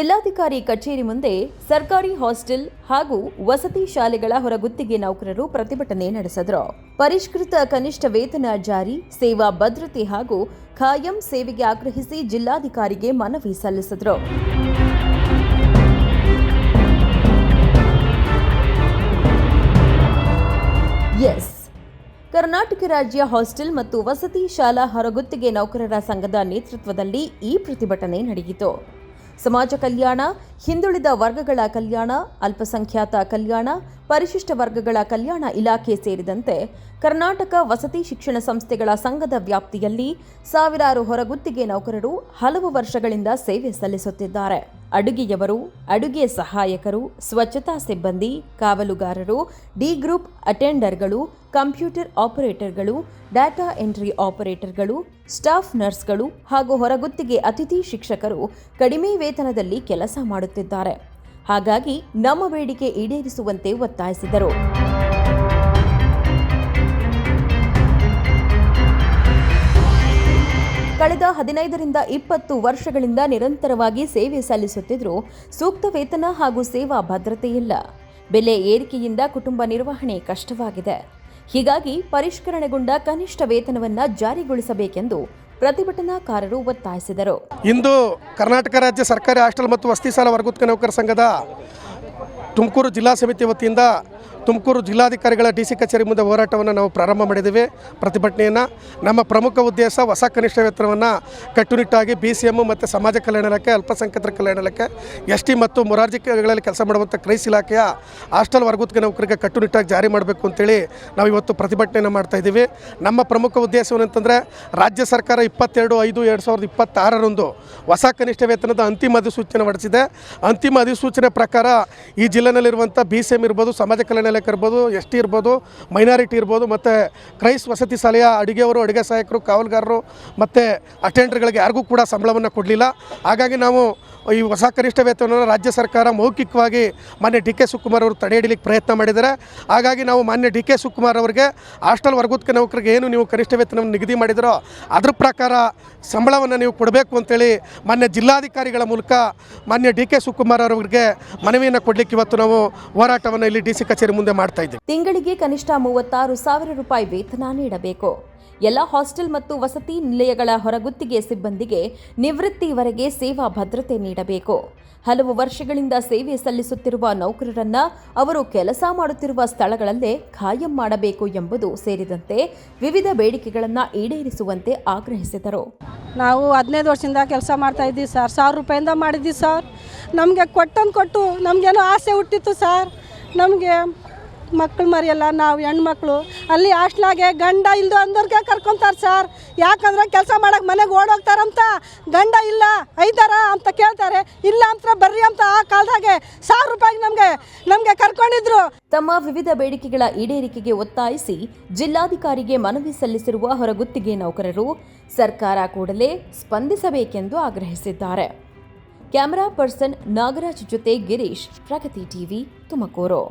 ಜಿಲ್ಲಾಧಿಕಾರಿ ಕಚೇರಿ ಮುಂದೆ ಸರ್ಕಾರಿ ಹಾಸ್ಟೆಲ್ ಹಾಗೂ ವಸತಿ ಶಾಲೆಗಳ ಹೊರಗುತ್ತಿಗೆ ನೌಕರರು ಪ್ರತಿಭಟನೆ ನಡೆಸಿದರು. ಪರಿಷ್ಕೃತ ಕನಿಷ್ಠ ವೇತನ ಜಾರಿ, ಸೇವಾ ಭದ್ರತೆ ಹಾಗೂ ಖಾಯಂ ಸೇವೆಗೆ ಆಗ್ರಹಿಸಿ ಜಿಲ್ಲಾಧಿಕಾರಿಗೆ ಮನವಿ ಸಲ್ಲಿಸಿದರು. ಕರ್ನಾಟಕ ರಾಜ್ಯ ಹಾಸ್ಟೆಲ್ ಮತ್ತು ವಸತಿ ಶಾಲಾ ಹೊರಗುತ್ತಿಗೆ ನೌಕರರ ಸಂಘದ ನೇತೃತ್ವದಲ್ಲಿ ಈ ಪ್ರತಿಭಟನೆ ನಡೆಯಿತು. ಸಮಾಜ ಕಲ್ಯಾಣ, ಹಿಂದುಳಿದ ವರ್ಗಗಳ ಕಲ್ಯಾಣ, ಅಲ್ಪಸಂಖ್ಯಾತ ಕಲ್ಯಾಣ, ಪರಿಶಿಷ್ಟ ವರ್ಗಗಳ ಕಲ್ಯಾಣ ಇಲಾಖೆ ಸೇರಿದಂತೆ ಕರ್ನಾಟಕ ವಸತಿ ಶಿಕ್ಷಣ ಸಂಸ್ಥೆಗಳ ಸಂಘದ ವ್ಯಾಪ್ತಿಯಲ್ಲಿ ಸಾವಿರಾರು ಹೊರಗುತ್ತಿಗೆ ನೌಕರರು ಹಲವು ವರ್ಷಗಳಿಂದ ಸೇವೆ ಸಲ್ಲಿಸುತ್ತಿದ್ದಾರೆ. ಅಡುಗೆಯವರು, ಅಡುಗೆ ಸಹಾಯಕರು, ಸ್ವಚ್ಛತಾ ಸಿಬ್ಬಂದಿ, ಕಾವಲುಗಾರರು, ಡಿ ಗ್ರೂಪ್ ಅಟೆಂಡರ್ಗಳು, ಕಂಪ್ಯೂಟರ್ ಆಪರೇಟರ್ಗಳು, ಡಾಟಾ ಎಂಟ್ರಿ ಆಪರೇಟರ್ಗಳು, ಸ್ಟಾಫ್ ನರ್ಸ್ಗಳು ಹಾಗೂ ಹೊರಗುತ್ತಿಗೆ ಅತಿಥಿ ಶಿಕ್ಷಕರು ಕಡಿಮೆ ವೇತನದಲ್ಲಿ ಕೆಲಸ ಮಾಡುತ್ತಿದ್ದಾರೆ. ಹಾಗಾಗಿ ನಮ್ಮ ಬೇಡಿಕೆ ಈಡೇರಿಸುವಂತೆ ಒತ್ತಾಯಿಸಿದರು. ಕಳೆದ 15ರಿಂದ 20 ವರ್ಷಗಳಿಂದ ನಿರಂತರವಾಗಿ ಸೇವೆ ಸಲ್ಲಿಸುತ್ತಿದ್ದರೂ ಸೂಕ್ತ ವೇತನ ಹಾಗೂ ಸೇವಾ ಭದ್ರತೆ ಇಲ್ಲ. ಬೆಲೆ ಏರಿಕೆಯಿಂದ ಕುಟುಂಬ ನಿರ್ವಹಣೆ ಕಷ್ಟವಾಗಿದೆ. ಹೀಗಾಗಿ ಪರಿಷ್ಕರಣೆಗೊಂಡ ಕನಿಷ್ಠ ವೇತನವನ್ನು ಜಾರಿಗೊಳಿಸಬೇಕೆಂದು ಪ್ರತಿಭಟನಾಕಾರರು ಒತ್ತಾಯಿಸಿದರು. ಇಂದು ಕರ್ನಾಟಕ ರಾಜ್ಯ ಸರ್ಕಾರಿ ಹಾಸ್ಟೆಲ್ ಮತ್ತು ವಸತಿ ಶಾಲಾ ಹೊರಗುತ್ತಿಗೆ ನೌಕರರ ಸಂಘದ ತುಮಕೂರು ಜಿಲ್ಲಾ ಸಮಿತಿ ವತಿಯಿಂದ ತುಮಕೂರು ಜಿಲ್ಲಾಧಿಕಾರಿಗಳ ಡಿಸಿ ಕಚೇರಿ ಮುಂದೆ ಹೋರಾಟವನ್ನು ನಾವು ಪ್ರಾರಂಭ ಮಾಡಿದ್ದೇವೆ. ಪ್ರತಿಭಟನೆಯನ್ನು ನಮ್ಮ ಪ್ರಮುಖ ಉದ್ದೇಶ ಹೊಸ ಕನಿಷ್ಠ ವೇತನವನ್ನು ಕಟ್ಟುನಿಟ್ಟಾಗಿ BCM ಮತ್ತು ಸಮಾಜ ಕಲ್ಯಾಣ ಇಲಾಖೆ, ಅಲ್ಪಸಂಖ್ಯಾತರ ಕಲ್ಯಾಣ ಇಲಾಖೆ, ST ಮತ್ತು ಮೊರಾರ್ಜಿಗಳಲ್ಲಿ ಕೆಲಸ ಮಾಡುವಂಥ ಕ್ರೈಸ್ ಇಲಾಖೆಯ ಹಾಸ್ಟೆಲ್ ಹೊರಗುತ್ತಿಗೆ ನೌಕರಿಗೆ ಕಟ್ಟುನಿಟ್ಟಾಗಿ ಜಾರಿ ಮಾಡಬೇಕು ಅಂತೇಳಿ ನಾವು ಇವತ್ತು ಪ್ರತಿಭಟನೆಯನ್ನು ಮಾಡ್ತಾಯಿದ್ದೀವಿ. ನಮ್ಮ ಪ್ರಮುಖ ಉದ್ದೇಶವೇನಂತಂದರೆ ರಾಜ್ಯ ಸರ್ಕಾರ 22/5/2026 ಹೊಸ ಕನಿಷ್ಠ ವೇತನದ ಅಂತಿಮ ಅಧಿಸೂಚನೆ ಹೊರಡಿಸಿದೆ. ಅಂತಿಮ ಅಧಿಸೂಚನೆ ಪ್ರಕಾರ ಈ ಜಿಲ್ಲೆಯಲ್ಲಿರುವಂಥ BCM ಇರ್ಬೋದು, ಸಮಾಜ ಕಲ್ಯಾಣ ಇಲಾಖೆ ಇರ್ಬೋದು, ST ಇರ್ಬೋದು, ಮೈನಾರಿಟಿ ಇರ್ಬೋದು ಮತ್ತು ಕ್ರೈಸ್ ವಸತಿ ಶಾಲೆಯ ಅಡುಗೆಯವರು, ಅಡುಗೆ ಸಹಾಯಕರು, ಕಾವಲುಗಾರರು ಮತ್ತು ಅಟೆಂಡರ್ಗಳಿಗೆ ಯಾರಿಗೂ ಕೂಡ ಸಂಬಳವನ್ನು ಕೊಡಲಿಲ್ಲ. ಹಾಗಾಗಿ ನಾವು ಈ ಹೊಸ ಕನಿಷ್ಠ ವೇತನವನ್ನು ರಾಜ್ಯ ಸರ್ಕಾರ ಮೌಖಿಕವಾಗಿ ಮಾನ್ಯ DK ಶಿವಕುಮಾರ್ ಅವರು ತಡೆ ಹಿಡಿಲಿಕ್ಕೆ ಪ್ರಯತ್ನ ಮಾಡಿದ್ದಾರೆ. ಹಾಗಾಗಿ ನಾವು ಮಾನ್ಯ DK ಶಿವಕುಮಾರ್ ಅವರಿಗೆ ಹಾಸ್ಟೆಲ್ ಹೊರಗುತ್ತಿಗೆ ನೌಕರಿಗೆ ಏನು ನೀವು ಕನಿಷ್ಠ ವೇತನವನ್ನು ನಿಗದಿ ಮಾಡಿದರೋ ಅದ್ರ ಪ್ರಕಾರ ಸಂಬಳವನ್ನು ನೀವು ಕೊಡಬೇಕು ಅಂತೇಳಿ ಮಾನ್ಯ ಜಿಲ್ಲಾಧಿಕಾರಿಗಳ ಮೂಲಕ ಮಾನ್ಯ DK ಶಿವಕುಮಾರ್ ಅವರಿಗೆ ಮನವಿಯನ್ನು ಕೊಡಲಿಕ್ಕೆ ಇವತ್ತು ನಾವು ಹೋರಾಟವನ್ನು ಇಲ್ಲಿ DC ಕಚೇರಿ ಮುಂದೆ ಮಾಡ್ತಾ ಇದ್ದೀವಿ. ತಿಂಗಳಿಗೆ ಕನಿಷ್ಠ 36,000 ರೂಪಾಯಿ ವೇತನ ನೀಡಬೇಕು. ಎಲ್ಲ ಹಾಸ್ಟೆಲ್ ಮತ್ತು ವಸತಿ ನಿಲಯಗಳ ಹೊರಗುತ್ತಿಗೆ ಸಿಬ್ಬಂದಿಗೆ ನಿವೃತ್ತಿವರೆಗೆ ಸೇವಾ ಭದ್ರತೆ ನೀಡಬೇಕು. ಹಲವು ವರ್ಷಗಳಿಂದ ಸೇವೆ ಸಲ್ಲಿಸುತ್ತಿರುವ ನೌಕರರನ್ನ ಅವರು ಕೆಲಸ ಮಾಡುತ್ತಿರುವ ಸ್ಥಳಗಳಲ್ಲೇ ಖಾಯಂ ಮಾಡಬೇಕು ಎಂಬುದು ಸೇರಿದಂತೆ ವಿವಿಧ ಬೇಡಿಕೆಗಳನ್ನು ಈಡೇರಿಸುವಂತೆ ಆಗ್ರಹಿಸಿದರು. ನಾವು 15 ವರ್ಷದಿಂದ ಕೆಲಸ ಮಾಡ್ತಾ ಇದ್ದೀವಿ ಸರ್. 1,000 ರೂಪಾಯಿಂದ ಮಾಡಿದ್ದೀವಿ ಸರ್. ನಮಗೆ ಕೊಟ್ಟು ನಮಗೇನೋ ಆಸೆ ಹುಟ್ಟಿತ್ತು ಸರ್. ನಮಗೆ ಮಕ್ಕಳು ಮರಿಯಲ್ಲ, ನಾವು ಹೆಣ್ಮಕ್ಳು ಅಲ್ಲಿ ಹಾಸ್ಟ್ಲಾಗೆ ಗಂಡ ಇಲ್ಲದ ಅಂದವ್ರಿಗೆ ಕರ್ಕೊತಾರೆ ಸರ್. ಯಾಕಂದ್ರೆ ಕೆಲಸ ಮಾಡೋಕೆ ಮನೆಗೆ ಓಡೋಗ್ತಾರಂತ, ಗಂಡ ಇಲ್ಲ ಐದಾರ ಅಂತ ಕೇಳ್ತಾರೆ, ಇಲ್ಲ ಅಂತ ಬರ್ರಿ ಅಂತ ಆ ಕಾಲದಾಗೆ 1,000 ರೂಪಾಯಿಗೆ ನಮಗೆ ಕರ್ಕೊಂಡಿದ್ರು. ತಮ್ಮ ವಿವಿಧ ಬೇಡಿಕೆಗಳ ಈಡೇರಿಕೆಗೆ ಒತ್ತಾಯಿಸಿ ಜಿಲ್ಲಾಧಿಕಾರಿಗೆ ಮನವಿ ಸಲ್ಲಿಸಿರುವ ಹೊರಗುತ್ತಿಗೆ ನೌಕರರು ಸರ್ಕಾರ ಕೂಡಲೇ ಸ್ಪಂದಿಸಬೇಕೆಂದು ಆಗ್ರಹಿಸಿದ್ದಾರೆ. ಕ್ಯಾಮರಾ ಪರ್ಸನ್ ನಾಗರಾಜ್ ಜೊತೆ ಗಿರೀಶ್, ಪ್ರಗತಿ ಟಿವಿ, ತುಮಕೂರು.